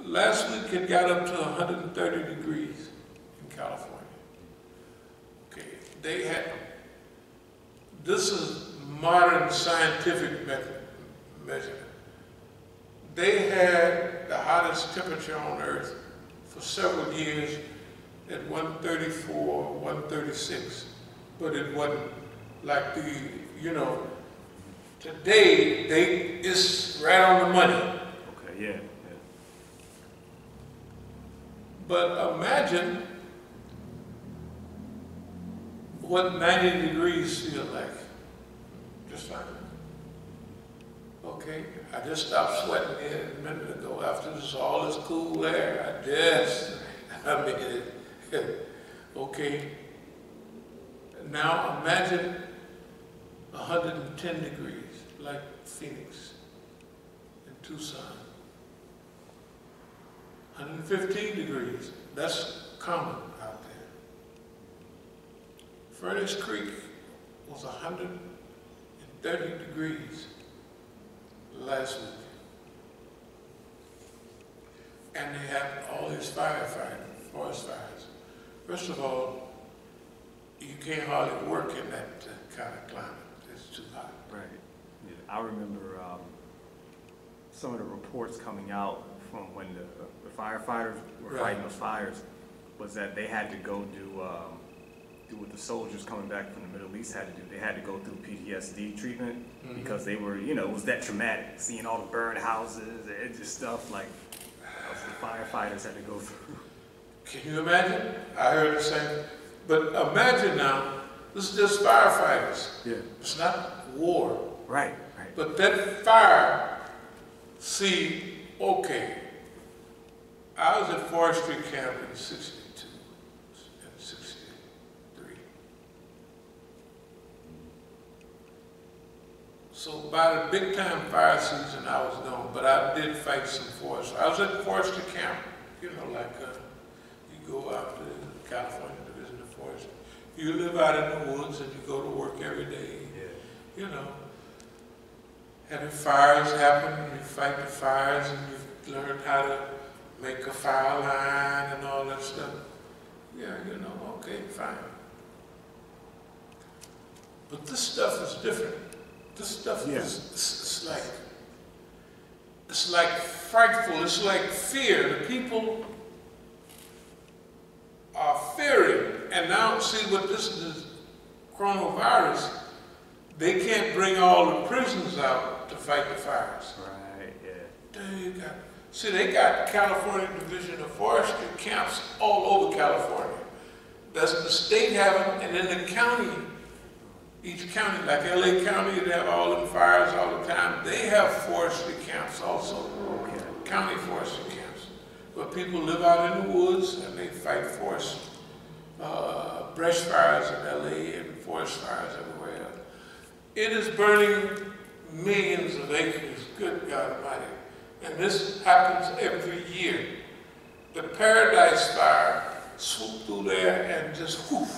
last week it got up to 130 degrees in California. Okay, they had, this is modern scientific measurement. They had the hottest temperature on Earth for several years at 134, 136, but it wasn't like the, you know, today it's right on the money. Okay, yeah. But imagine what 90 degrees feel like. Just like that. Okay, I just stopped sweating here a minute ago after all this cool air. I mean it. Okay. Now imagine 110 degrees, like Phoenix and Tucson. 115 degrees, that's common out there. Furnace Creek was 130 degrees last week. And they had all these forest fires. First of all, you can't hardly work in that kind of climate. It's too hot. Right. Yeah. I remember some of the reports coming out from when the firefighters were fighting those fires was that they had to go do what the soldiers coming back from the Middle East had to do. They had to go through PTSD treatment because they were, you know, it was that traumatic, seeing all the burned houses and just stuff like the firefighters had to go through. Can you imagine? I heard the same. But imagine now, this is just firefighters. Yeah. It's not war. Right, right. But that fire, see, okay, I was at forestry camp in 62 and 63. So by the big time fire season, I was gone, but I did fight some forest. I was at forestry camp, you know, like you go out to California Division of Forestry. You live out in the woods and you go to work every day, you know. And if fires happen, you fight the fires and you learn how to make a fire line and all that stuff. Yeah, you know, okay, fine. But this stuff is different. This stuff is, it's like frightful, it's like fear. The people are fearing. And now see what this is, coronavirus, they can't bring all the prisoners out to fight the fires. Right, yeah. There you go. See, they got California Division of Forestry camps all over California. That's the state having, and then the county, each county, like LA County, they have all them fires all the time. They have forestry camps also, county forestry camps, where people live out in the woods and they fight forest, brush fires in LA and forest fires everywhere. It is burning millions of acres, good God Almighty. And this happens every year. The Paradise Fire swooped through there and just whoof,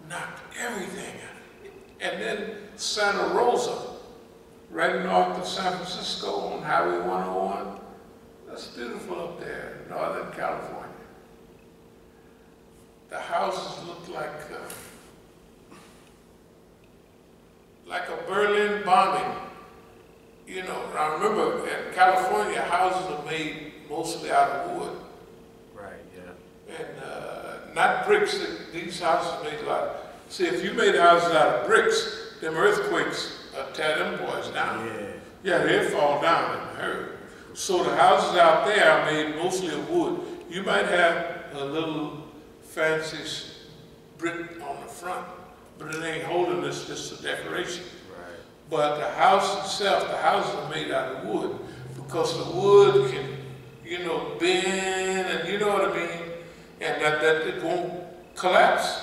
knocked everything out. And then Santa Rosa, right north of San Francisco on Highway 101, that's beautiful up there in Northern California. The houses look like a Berlin bombing. You know, I remember in California, houses are made mostly out of wood. Right, yeah. And not bricks. These houses are made a lot. See, if you made houses out of bricks, them earthquakes tear them boys down. Yeah, they'd fall down in a hurry. So the houses out there are made mostly of wood. You might have a little fancy brick on the front, but it ain't holding this, just a decoration. But the house itself, the houses are made out of wood because the wood can, you know, bend and you know what I mean, and that it won't collapse.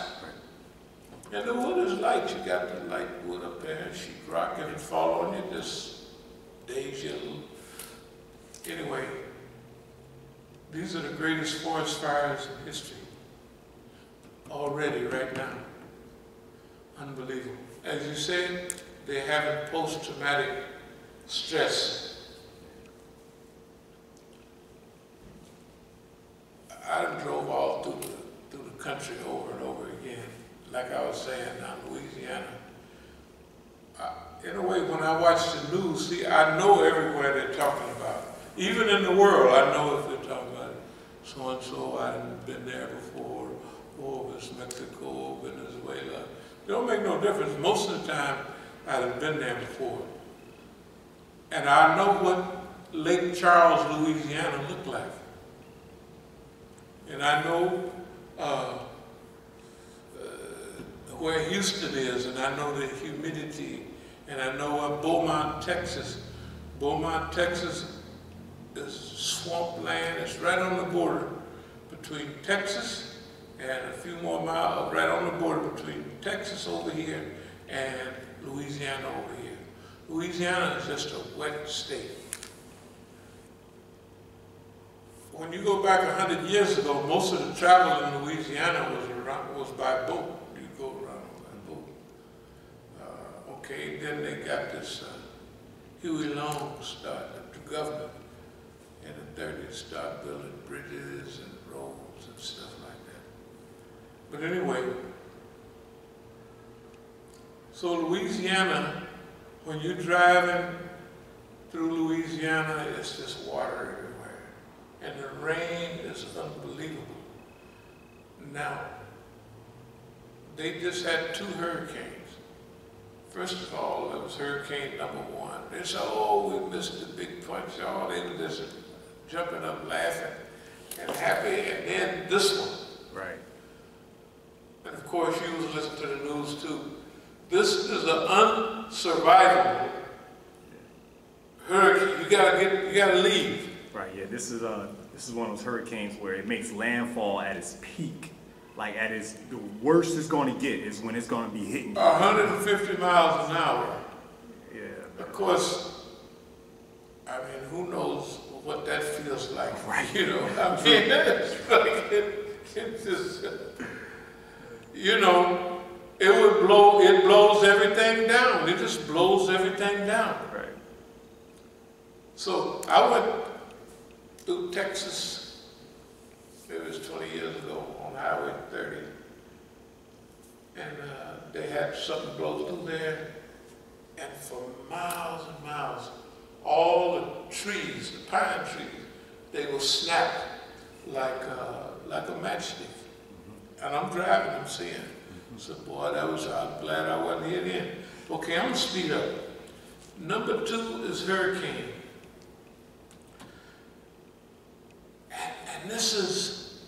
And the wood is light. You got the light wood up there, sheetrock, and it fall on you, just daze you. Anyway, these are the greatest forest fires in history already right now. Unbelievable. As you said, they're having post-traumatic stress. drove all through the country over and over again. Like I was saying, now Louisiana. In a way, when I watch the news, see, I know everywhere they're talking about. Even in the world, I know if they're talking about so-and-so, I've been there before, or it's Mexico, Venezuela. It don't make no difference. Most of the time, I've been there before. And I know what Lake Charles, Louisiana looked like. And I know where Houston is, and I know the humidity, and I know Beaumont, Texas. Beaumont, Texas is swampland. It's right on the border between Texas and a few more miles, right on the border between Texas over here and Louisiana over here. Louisiana is just a wet state. When you go back 100 years ago, most of the travel in Louisiana was by boat. You go around by boat. Okay, then they got this Huey Long started, the government in the 30s started building bridges and roads and stuff like that. But anyway, so Louisiana, when you're driving through Louisiana, it's just water everywhere. And the rain is unbelievable. Now, they just had 2 hurricanes. First of all, it was hurricane number 1. They said, oh, we missed the big punch. Oh, they were just jumping up, laughing, and happy. And then this one. Right. And of course, you was listening to the news too. This is an unsurvivable hurricane. You gotta leave. Right. Yeah. This is one of those hurricanes where it makes landfall at its peak. Like the worst it's going to get is when it's going to be hitting 150 miles an hour. Yeah. Of course, I mean, who knows what that feels like? Right. You know, I mean, it's like it just, you know, it blows everything down. It just blows everything down. Right. So I went through Texas, it was 20 years ago, on Highway 30. And they had something blow through there. And for miles and miles, all the trees, the pine trees, they were snapped like a matchstick. And I'm driving, I'm seeing. I said, boy, I'm glad I wasn't here then. Okay, I'm gonna speed up. Number 2 is hurricane. And this is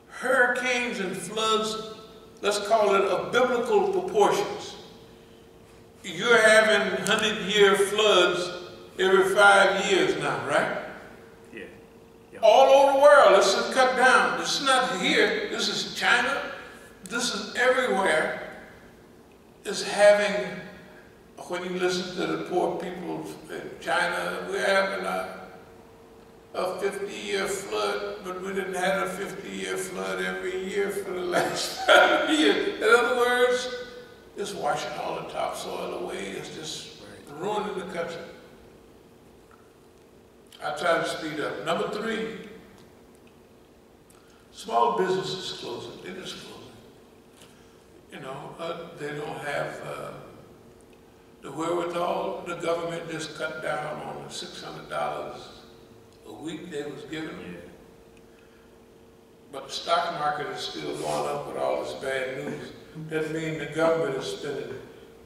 hurricanes and floods, let's call it of biblical proportions. You're having 100-year floods every 5 years now, right? Yeah. Yep. All over the world, this is cut down. This is not here, this is China, this is everywhere. Is having, when you listen to the poor people in China, we're having a 50-year flood, but we didn't have a 50-year flood every year for the last 5 years. In other words, it's washing all the topsoil away. It's just ruining the country. I try to speed up. Number 3, small businesses closing. They're just closing. You know, they don't have the wherewithal. The government just cut down on the $600 a week they was giving them. Yeah. But the stock market is still going up with all this bad news. That means the government is spending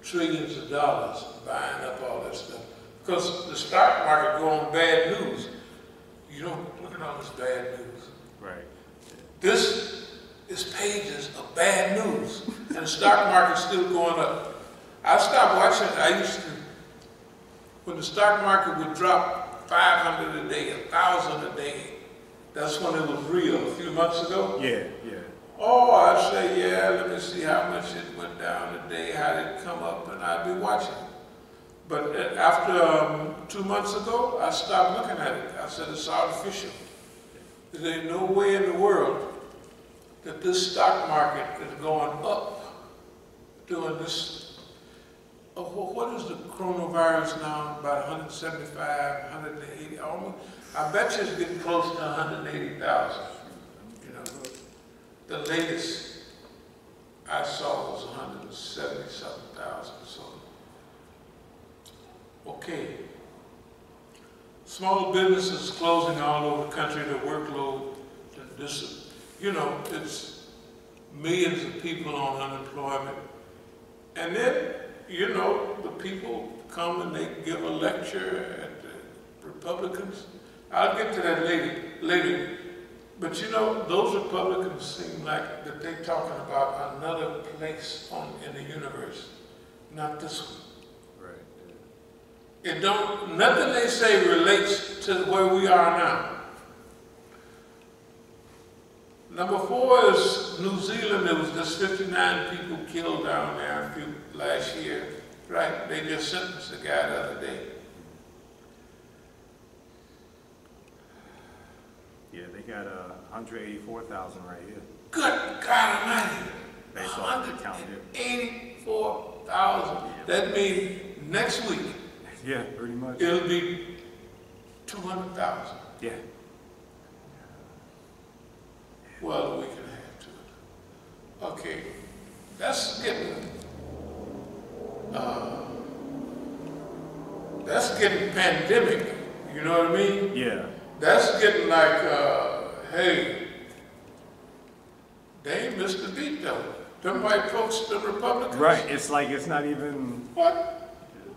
trillions of dollars buying up all that stuff. Because the stock market go on bad news. You don't look at all this bad news. Right. This is pages of bad news. And the stock market's still going up. I stopped watching it. I used to, when the stock market would drop 500 a day, 1,000 a day. That's when it was real, a few months ago. Yeah, yeah. Oh, I'd say, yeah, let me see how much it went down today, how did it come up, and I'd be watching. But after 2 months ago, I stopped looking at it. I said, it's artificial. There ain't no way in the world that this stock market is going up doing this. What is the coronavirus now? About 175, 180, almost I bet you it's getting close to 180,000. You know, the latest I saw was 170-something,000. So, okay. Small businesses closing all over the country, the workload, this, you know, it's millions of people on unemployment. And then, you know, the people come and they give a lecture at the Republicans. I'll get to that later. But you know, those Republicans seem like that they're talking about another place in the universe, not this one. It don't, nothing they say relates to where we are now. Number 4 is New Zealand. There was just 59 people killed down there last year, right? They just sentenced the guy the other day. Yeah, they got 184,000 right here. Good God Almighty! Based off the count here. 184,000. Yeah. That means next week. Yeah, pretty much. It'll be 200,000. Yeah. Well, a week and a half to it. Okay, that's getting pandemic. You know what I mean? Yeah. That's getting like, hey, they ain't missed a beat though. Them white folks, the Republicans. Right. It's like it's not even. What?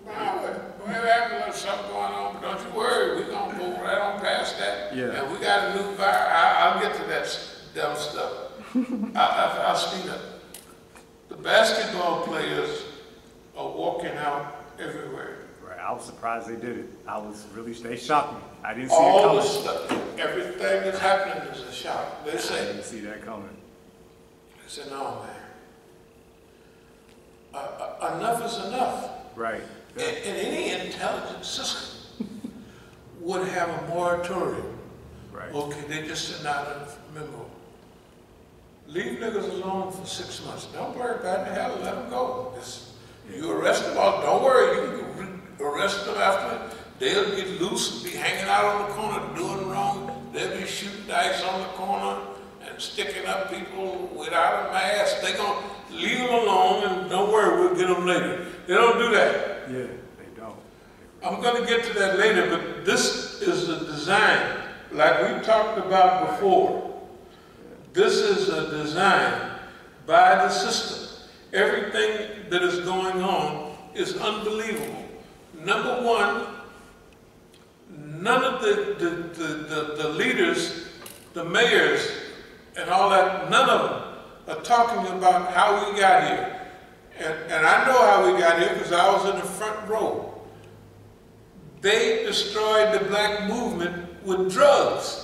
We're having something going on, but don't you worry, we're going to go right on past that. Yeah. And we got a new virus. I'll get to that dumb stuff. I'll speed up. The basketball players are walking out everywhere. Right. I was surprised they did it. They shocked me. I didn't see All it coming. the stuff, everything that's happening is a shock. They I say, didn't see that coming. they say, no, man. Enough is enough. Right. Yeah. And any intelligent system would have a moratorium. Right. Okay, they just sent out a memo. Leave niggas alone for 6 months. Don't worry about it. Hell, let them go. You arrest them all. Don't worry. You can arrest them after. They'll get loose and be hanging out on the corner doing wrong. They'll be shooting dice on the corner and sticking up people without a mask. They're going to leave them alone and don't worry, we'll get them later. They don't do that. Yeah, they don't. I'm going to get to that later, but this is the design, like we talked about before. This is a design by the system. Everything that is going on is unbelievable. Number one, none of the leaders, the mayors, and all that, none of them are talking about how we got here. And I know how we got here because I was in the front row. They destroyed the black movement with drugs.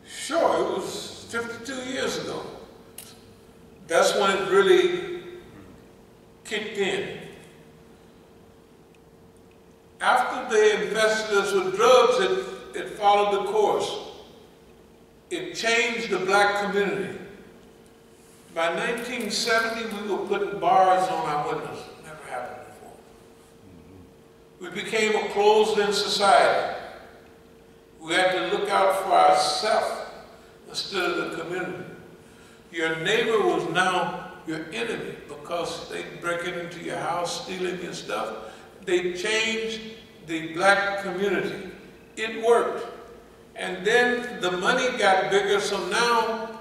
Sure, it was 52 years ago. That's when it really kicked in. After they infested us with drugs, it followed the course. It changed the black community. By 1970, we were putting bars on our windows. Never happened before. We became a closed-in society. We had to look out for ourselves instead of the community. Your neighbor was now your enemy because they breaking into your house, stealing your stuff. They changed the black community. It worked. And then the money got bigger, so now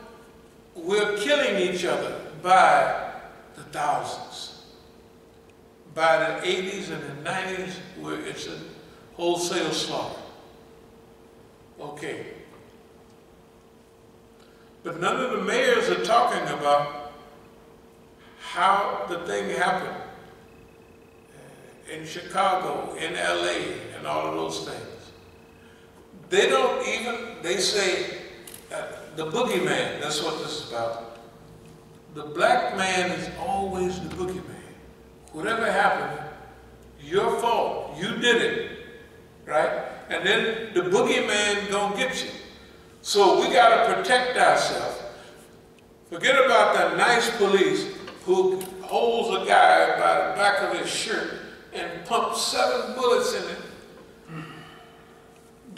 we're killing each other by the thousands. By the 80s and the 90s, where it's a wholesale slaughter. Okay. But none of the mayors are talking about how the thing happened in Chicago, in LA, and all of those things. They don't even, they say, the boogeyman, that's what this is about. The black man is always the boogeyman. Whatever happened, your fault, you did it, right? And then the boogeyman gonna get you. So we gotta protect ourselves. Forget about that nice police who holds a guy by the back of his shirt and pumps 7 bullets in it.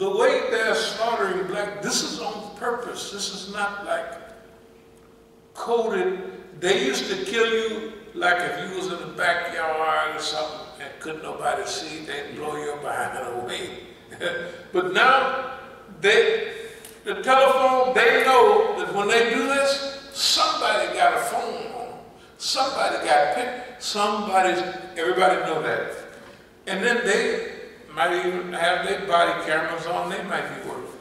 the way they're slaughtering black, this is on purpose. This is not like coded. They used to kill you like if you was in the backyard or something and couldn't nobody see, they'd blow your behind away. But now, the telephone, they know that when they do this, somebody got a phone on them. Somebody got picked. Everybody know that. And then they might even have their body cameras on, they might be working.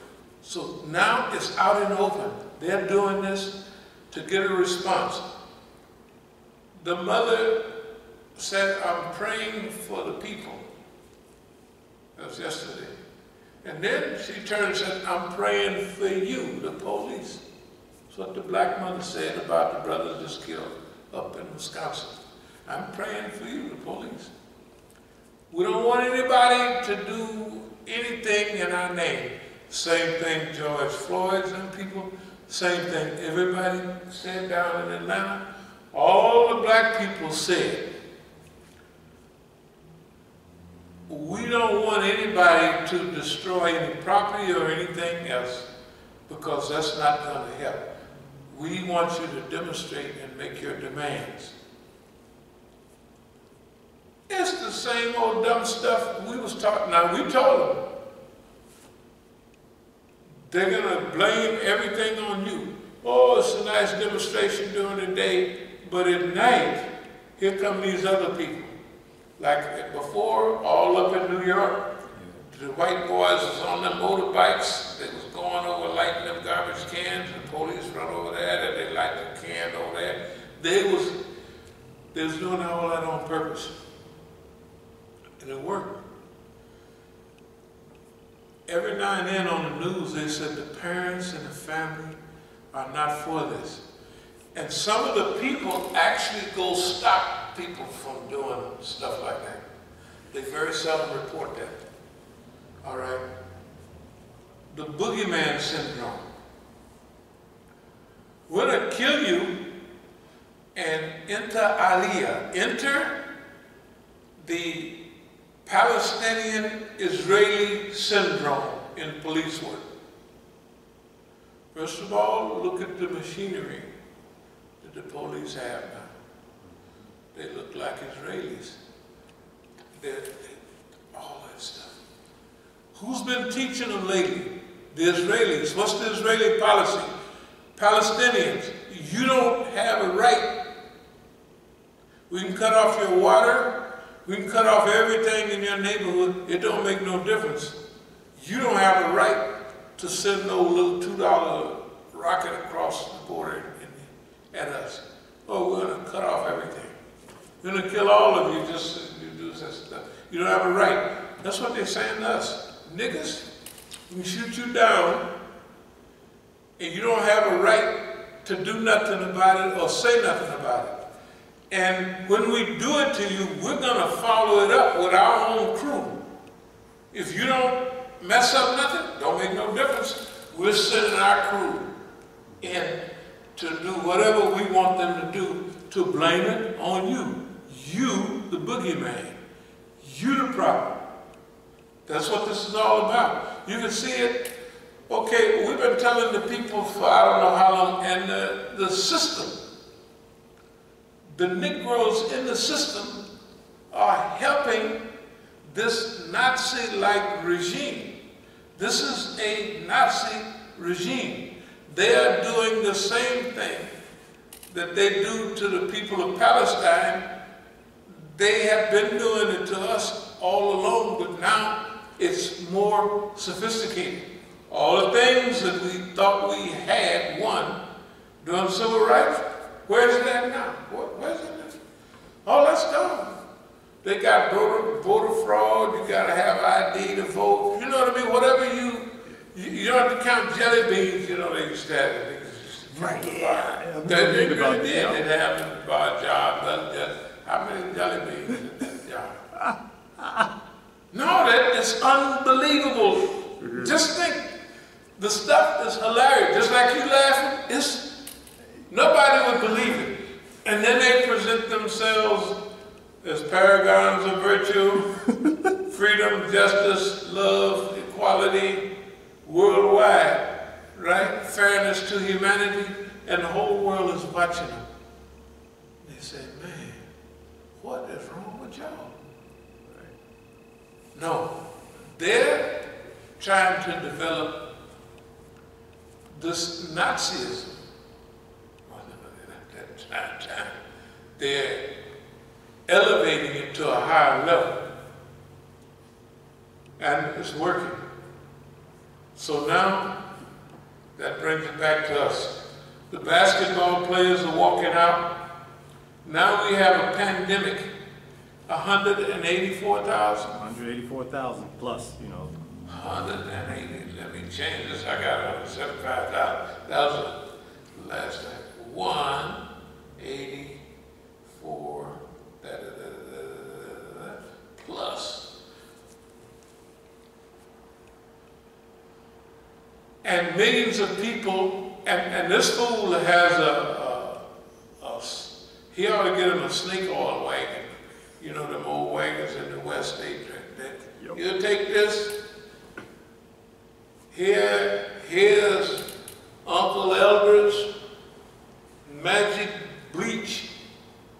So now it's out in the open. They're doing this to get a response. The mother said, I'm praying for the people. That was yesterday. And then she turned and said, I'm praying for you, the police. That's what the black mother said about the brother just killed up in Wisconsin. I'm praying for you, the police. We don't want anybody to do anything in our name. Same thing George Floyd's and people, same thing everybody said down in Atlanta. All the black people said, we don't want anybody to destroy any property or anything else because that's not going to help. We want you to demonstrate and make your demands. It's the same old dumb stuff we was taught. Now we told them, they're going to blame everything on you. Oh, it's a nice demonstration during the day, but at night, here come these other people. Like before, all up in New York, the white boys was on their motorbikes. They was going over lighting them garbage cans. The police run over there. They light the can over there. They was doing all that on purpose. And it worked. Every now and then on the news, they said the parents and the family are not for this. And some of the people actually go stop people from doing stuff like that. They very seldom report that. All right? The Bogeyman syndrome. We're going to kill you and enter Aliyah. Enter the Palestinian-Israeli syndrome in police work. First of all, look at the machinery that the police have now. They look like Israelis. All that stuff. Who's been teaching them lately? The Israelis. What's the Israeli policy? Palestinians, you don't have a right. We can cut off your water. We can cut off everything in your neighborhood. It don't make no difference. You don't have a right to send no little $2 rocket across the border at us. Oh, we're going to cut off everything. We're going to kill all of you just so you do this stuff. You don't have a right. That's what they're saying to us. Niggas, we can shoot you down, and you don't have a right to do nothing about it or say nothing about it. And when we do it to you, we're going to follow it up with our own crew. If you don't mess up nothing, don't make no difference. We're sending our crew in to do whatever we want them to do to blame it on you. You, the boogeyman. You the problem. That's what this is all about. You can see it. Okay, we've been telling the people for I don't know how long, and the system, the Negroes in the system are helping this Nazi-like regime. This is a Nazi regime. They are doing the same thing that they do to the people of Palestine. They have been doing it to us all along, but now it's more sophisticated. All the things that we thought we had won during civil rights, where's it at now? Where's it at? All that's gone. They got voter fraud, you gotta have ID to vote. You know what I mean? Whatever you don't have to count jelly beans, you know, they used to have it. Right, yeah. They really did. They'd have them buy a job, how many jelly beans in that job? No, that is unbelievable. Just think, the stuff is hilarious. Just like you laughing, nobody would believe it. And then they present themselves as paragons of virtue. freedom, justice, love, equality, worldwide, right? Fairness to humanity, and the whole world is watching them. They say, man, what is wrong with y'all? Right. No, they're trying to develop this Nazism. They're elevating it to a higher level. And it's working. So now, that brings it back to us. The basketball players are walking out. Now we have a pandemic. 184,000. 184,000 plus, you know. 180. Let me change this. I got 175,000. That was the last time. 184 plus. And millions of people, and this fool has he ought to get him a snake oil wagon. You know, them old wagons in the West, yep. You take this, here's Uncle Elder's Magic Bleach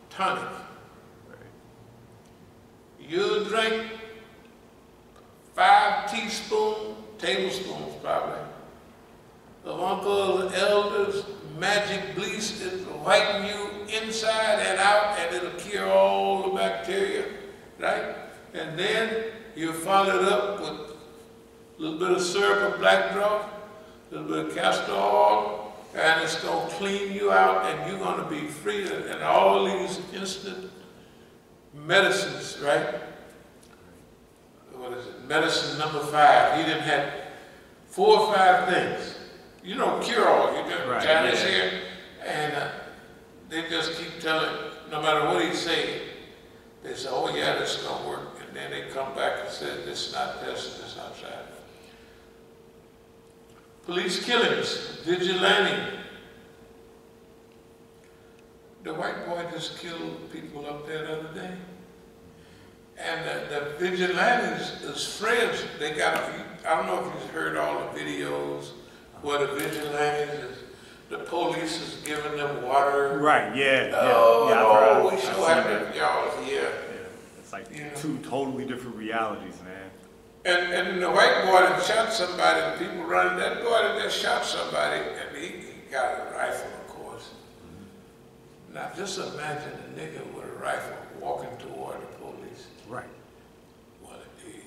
Tonic. You drink 5 tablespoons probably, of Uncle Elder's Magic Bleach. It'll whiten you inside and out, and it'll cure all the bacteria, right? And then you follow it up with a little bit of syrup of black drop, a little bit of castor oil, and it's going to clean you out, and you're going to be free. And all these instant medicines, right? What is it? Medicine number 5. He didn't have 4 or 5 things. You know, cure all. You know, right, Chinese here, and they just keep telling, no matter what he say, they say, oh yeah, this is going to work. And then they come back and say, this is not this, this is not that. Police killings, vigilante. The white boy just killed people up there the other day. And the vigilantes, his friends, they got, I don't know if you've heard all the videos where the vigilantes, the police is giving them water. Right, yeah. We so happy y'all here. Yeah. It's like 2 totally different realities, man. And the white boy that shot somebody, the people running, that boy that just shot somebody, and he got a rifle, of course. Now just imagine a nigga with a rifle walking toward the police. Right. Well,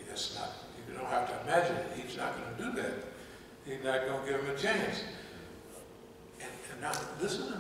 that's not, you don't have to imagine it. He's not going to do that. He's not going to give him a chance. And now, listen to